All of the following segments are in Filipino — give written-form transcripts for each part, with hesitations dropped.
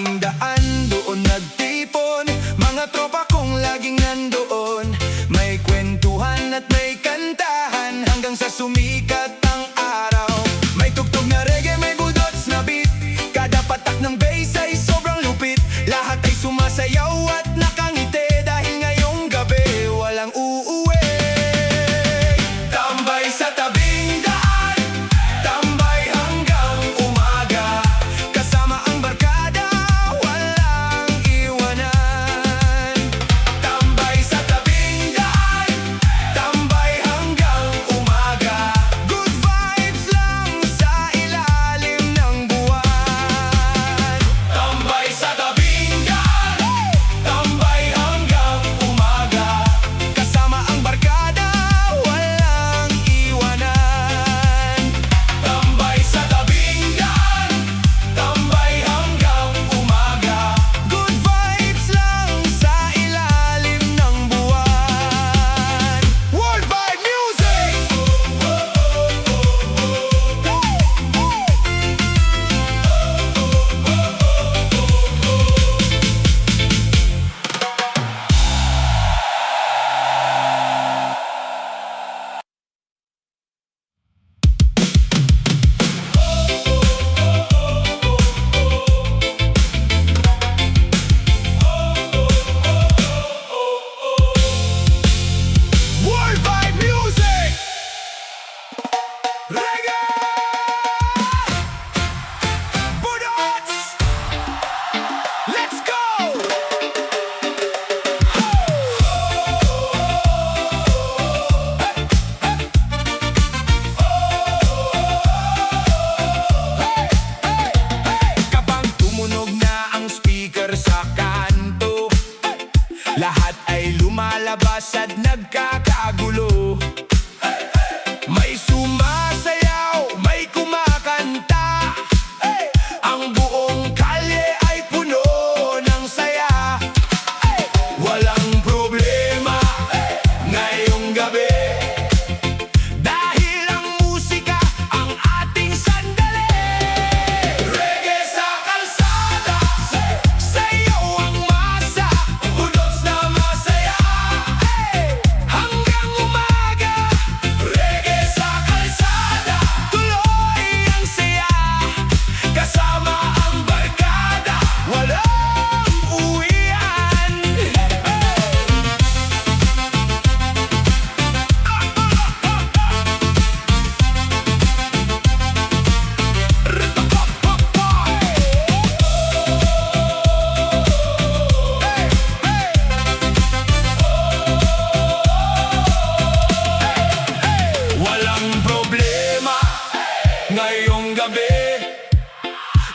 tabing daan, doon nagtipon mga tropa kong laging nandoon. May kwentuhan at may kantahan hanggang sa sumikat ang araw. May tugtog na reggae, may budots na beat, kada patak ng bass ay sobrang lupit. Lahat ay sumasayaw at nakangiti dahil ngayong gabi walang uuwi. Tambay sa tabing daan, tambay hanggang umaga, kasama ang barkada, walang iwanan. Tambay sa tabing daan, tambay hanggang umaga, good vibes lang sa ilalim ng buwan. Tambay sa tabing daan, tambay hanggang umaga, kasama ang barkada, walang iwanan. Tambay sa tabing daan, tambay hanggang umaga, good vibes lang sa ilalim ng buwan. WorldVibe music! WorldVibe music! Reggae! Budots! Let's go! Kapag tumunog na ang speaker sa kanto, lahat ay lumalabas at nagkakagulo. May sumasayaw, may kumakanta, ang buong kalye ay puno ng saya. Walang problema ngayong gabi, dahil ang musika ang ating sandali. Reggae sa kalsada, sayaw ang masa, budots na masaya, hanggang umaga. Reggae sa kalsada, tuloy ang saya, kasama ang barkada, walang uwian. Walang problema ngayong gabi,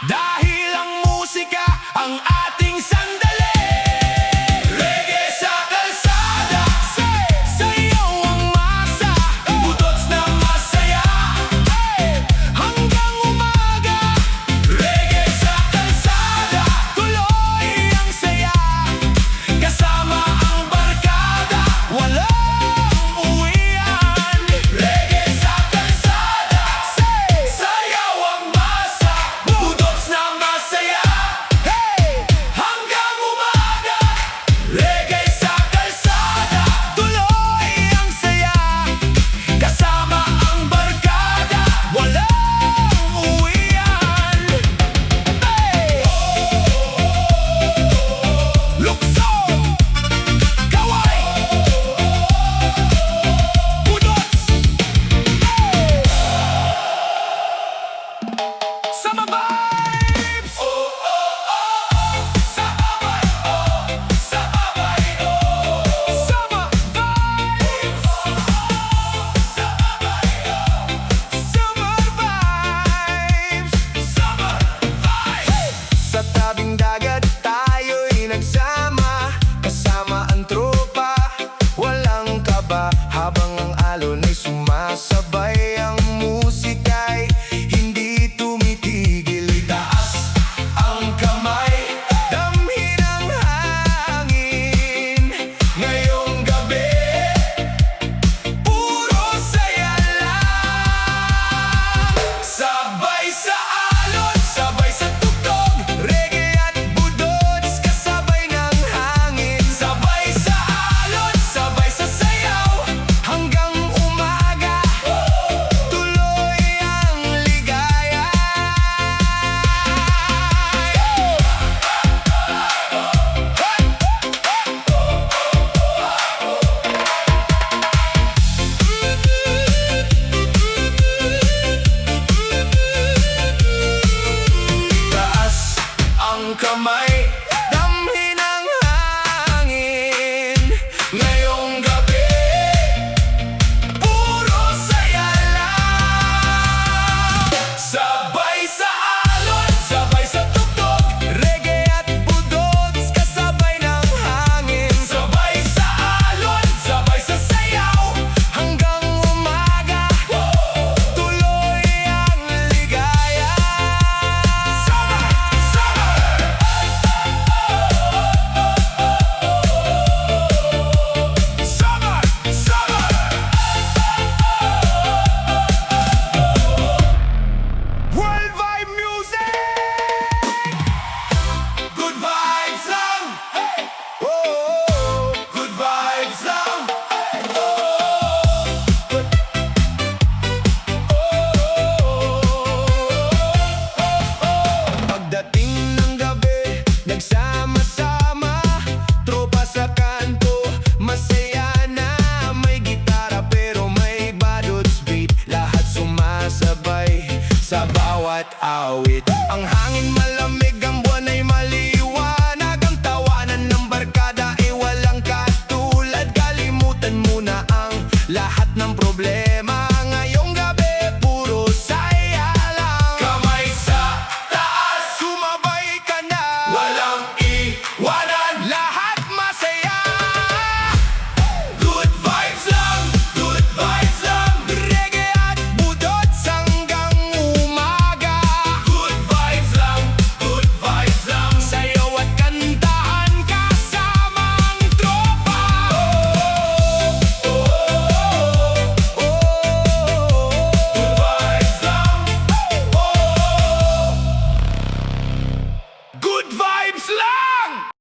dahil ang musika ang ating sandali. Reggae sa kalsada, sayaw ang masa, budots na masaya, hanggang umaga. Reggae sa kalsada, tuloy ang saya, kasama ang barkada, walang uwian. Reggae sa kalsada, sayaw ang masa, budots na masaya, hanggang umaga. Reggae sa kalsada, tuloy ang saya, kasama ang barkada, walang uwian. Luksong, kaway, budots, sama vibes. Sama vibes. Sama vibes. Sama vibes. Summer vibes. Sa tabing dagat tayo'y nagsama, kasama ang tropa, walang kaba, habang ang alon ay sumasabay. Ang musika'y hindi tumitigil, itaas ang kamay, damhin ang hangin. Ngayong gabi, puro saya lang, sabay sa alon, sabay sa tugtog, reggae at budots. may damhi ng hangin. Ngayong gabi, puro saya lang. Sabay sa alon, sabay sa tugtog, reggae at budots, kasabay ng hangin. Sabay sa alon, sabay sa sayaw, hanggang umaga, tuloy ang ligaya. Summer! Summer! Summer! Summer! WorldVibe music! Good vibes lang! Oh, good vibes lang! Pagdating ng gabi, nagsa